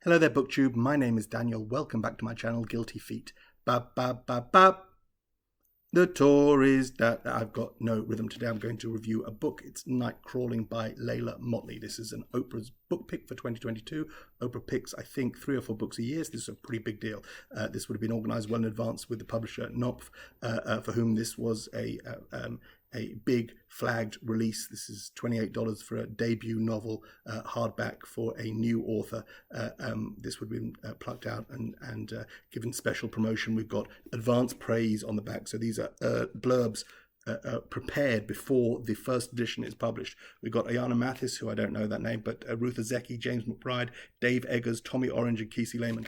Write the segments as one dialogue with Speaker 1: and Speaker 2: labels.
Speaker 1: Hello there, BookTube. My name is Daniel. Welcome back to my channel, Guilty Feet. Ba ba ba ba. The Tories. I've got no rhythm today. I'm going to review a book. It's Nightcrawling by Leila Mottley. This is an Oprah's book pick for 2022. Oprah picks, I think, 3 or 4 books a year. So this is a pretty big deal. This would have been organised well in advance with the publisher Knopf, for whom this was a big flagged release. This is $28 for a debut novel, hardback for a new author. This would have been plucked out and given special promotion. We've got advance praise on the back. So these are blurbs prepared before the first edition is published. We've got Ayanna Mathis, who I don't know that name, but Ruth Ozeki, James McBride, Dave Eggers, Tommy Orange, and Kesey Lehman,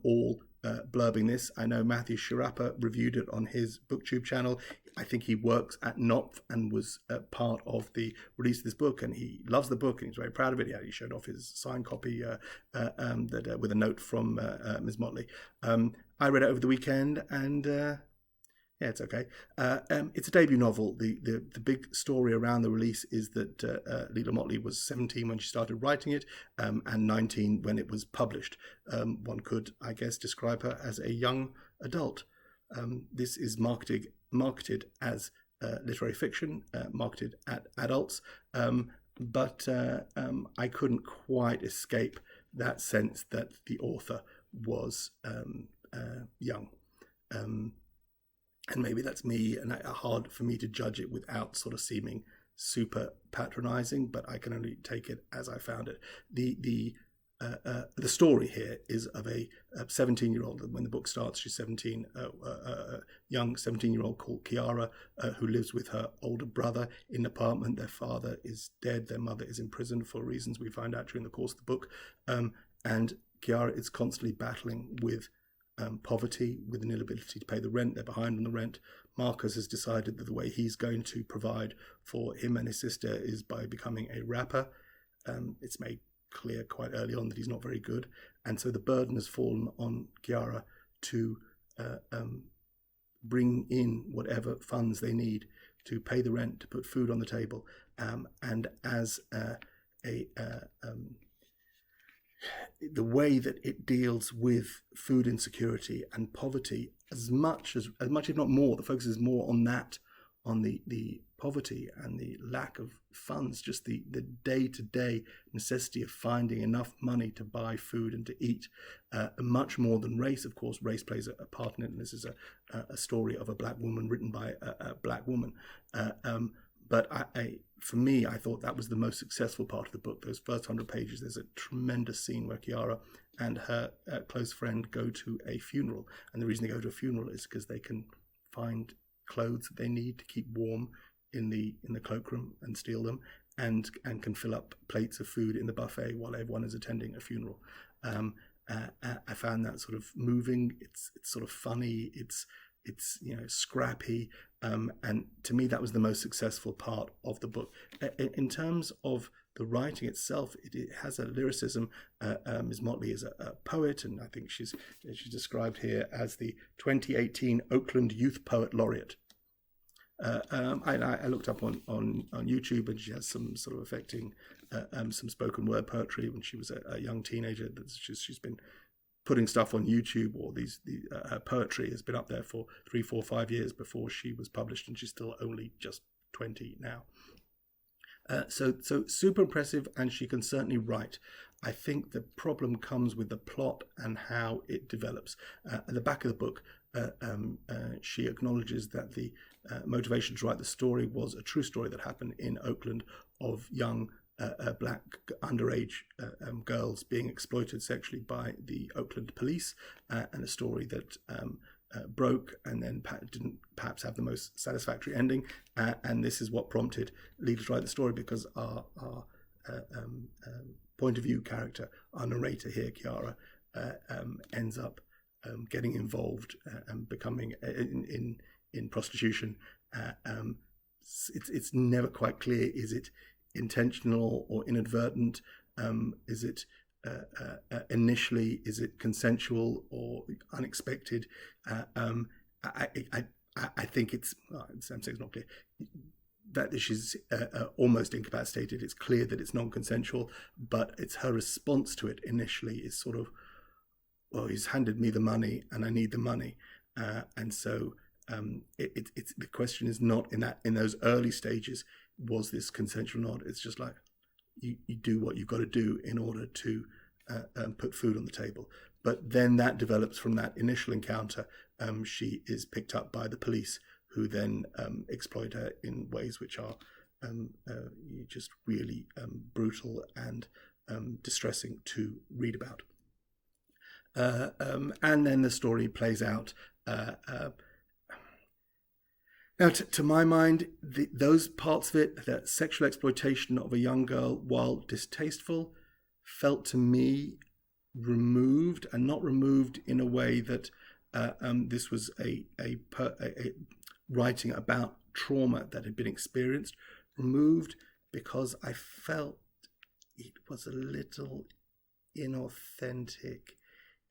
Speaker 1: all blurbing this. I know Matthew Sharappa reviewed it on his BookTube channel. I think he works at Knopf and was part of the release of this book, and he loves the book and he's very proud of it. He showed off his signed copy with a note from Ms. Mottley. I read it over the weekend and yeah, it's okay. It's a debut novel. The big story around the release is that Leila Mottley was 17 when she started writing it, and 19 when it was published. One could, I guess, describe her as a young adult. This is marketed as literary fiction, marketed at adults, but I couldn't quite escape that sense that the author was young. And maybe that's me, and hard for me to judge it without sort of seeming super patronizing, but I can only take it as I found it. The story here is of a 17-year-old. When the book starts, she's 17, a young 17-year-old called Kiara, who lives with her older brother in an apartment. Their father is dead. Their mother is in prison for reasons we find out during the course of the book. And Kiara is constantly battling with poverty, with an inability to pay the rent. They're behind on the rent. Marcus has decided that the way he's going to provide for him and his sister is by becoming a rapper. It's made clear quite early on that he's not very good, and so the burden has fallen on Kiara to bring in whatever funds they need to pay the rent, to put food on the table, and as the way that it deals with food insecurity and poverty, as much if not more, the focus is more on that, on the poverty and the lack of funds, just the day-to-day necessity of finding enough money to buy food and to eat, much more than race. Of course, race plays a part in it, and this is a story of a black woman written by a black woman. But for me, I thought that was the most successful part of the book. Those first 100 pages, there's a tremendous scene where Kiara and her close friend go to a funeral. And the reason they go to a funeral is because they can find clothes that they need to keep warm in the cloakroom and steal them, and can fill up plates of food in the buffet while everyone is attending a funeral. I found that sort of moving. It's sort of funny. It's scrappy, and to me that was the most successful part of the book. In terms of the writing itself, it has a lyricism. Ms. Mottley is a poet, and I think she's described here as the 2018 Oakland Youth Poet Laureate. I looked up on YouTube, and she has some sort of affecting some spoken word poetry when she was a young teenager. She's been putting stuff on YouTube, or her poetry has been up there for 3, 4, 5 years before she was published, and she's still only just 20 now. So super impressive, and she can certainly write. I think the problem comes with the plot and how it develops. At the back of the book, she acknowledges that the motivation to write the story was a true story that happened in Oakland of young black underage girls being exploited sexually by the Oakland police, and a story that broke and then didn't perhaps have the most satisfactory ending. And this is what prompted Leila to write the story, because our point of view character, our narrator here, Kiara, ends up getting involved and becoming in prostitution. It's never quite clear. Is it intentional or inadvertent? Is it initially, is it consensual or unexpected? I think I'm saying it's not clear. that she's almost incapacitated. It's clear that it's non-consensual, but it's her response to it initially is sort of, well, he's handed me the money and I need the money. And so it's the question is not in those early stages, was this consensual or not? It's just like, you do what you've got to do in order to put food on the table. But then that develops from that initial encounter. She is picked up by the police, who then exploit her in ways which are just really brutal and distressing to read about. And then the story plays out. Now, to my mind, those parts of it, that sexual exploitation of a young girl, while distasteful, felt to me removed, and not removed in a way that this was a writing about trauma that had been experienced. Removed because I felt it was a little inauthentic.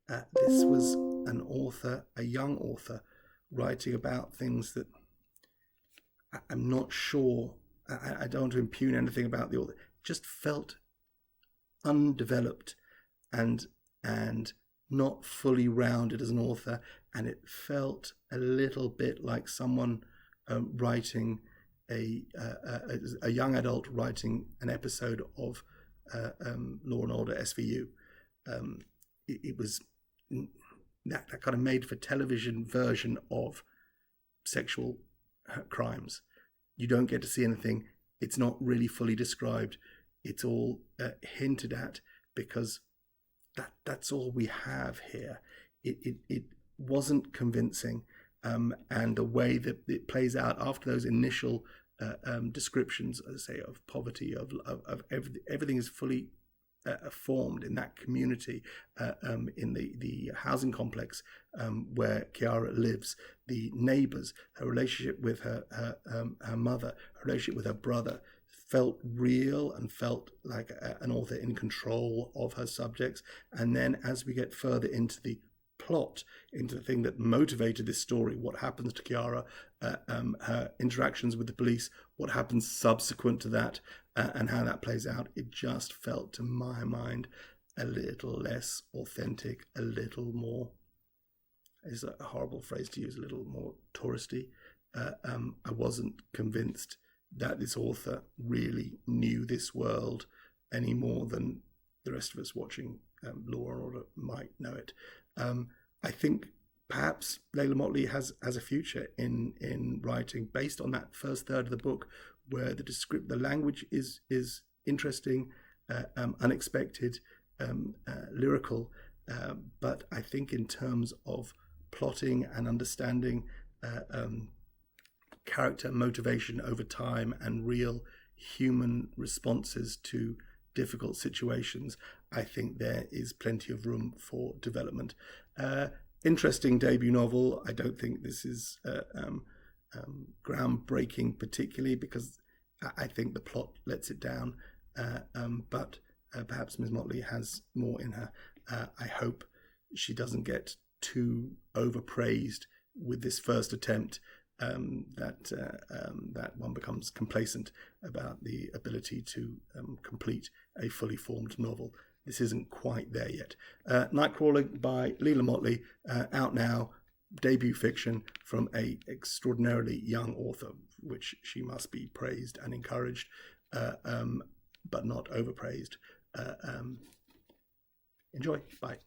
Speaker 1: This was an author, a young author, writing about things that I'm not sure, I don't want to impugn anything about the author, just felt undeveloped and not fully rounded as an author, and it felt a little bit like someone writing a young adult writing an episode of Law and Order SVU. It was that kind of made for television version of sexual crimes. You don't get to see anything. It's not really fully described. It's all hinted at, because that's all we have here. It wasn't convincing, and the way that it plays out after those initial descriptions, as I say, of poverty, of everything is fully formed in that community, in the housing complex where Chiara lives, the neighbours, her relationship with her mother, her relationship with her brother, felt real and felt like an author in control of her subjects. And then as we get further into the plot, into the thing that motivated this story, what happens to Chiara, her interactions with the police, what happens subsequent to that, and how that plays out, it just felt, to my mind, a little less authentic, a little more, is a horrible phrase to use, a little more touristy. I wasn't convinced that this author really knew this world any more than the rest of us watching Law and Order might know it. I think perhaps Leila Mottley has a future in writing based on that first third of the book, where the language is interesting, unexpected, lyrical, but I think in terms of plotting and understanding character motivation over time and real human responses to difficult situations, I think there is plenty of room for development. Interesting debut novel. I don't think this is groundbreaking particularly, because I think the plot lets it down, but perhaps Ms. Mottley has more in her. I hope she doesn't get too overpraised with this first attempt, that one becomes complacent about the ability to complete a fully formed novel. This isn't quite there yet. Nightcrawling by Leila Mottley, out now, debut fiction from a extraordinarily young author, which she must be praised and encouraged, but not overpraised. Enjoy. Bye.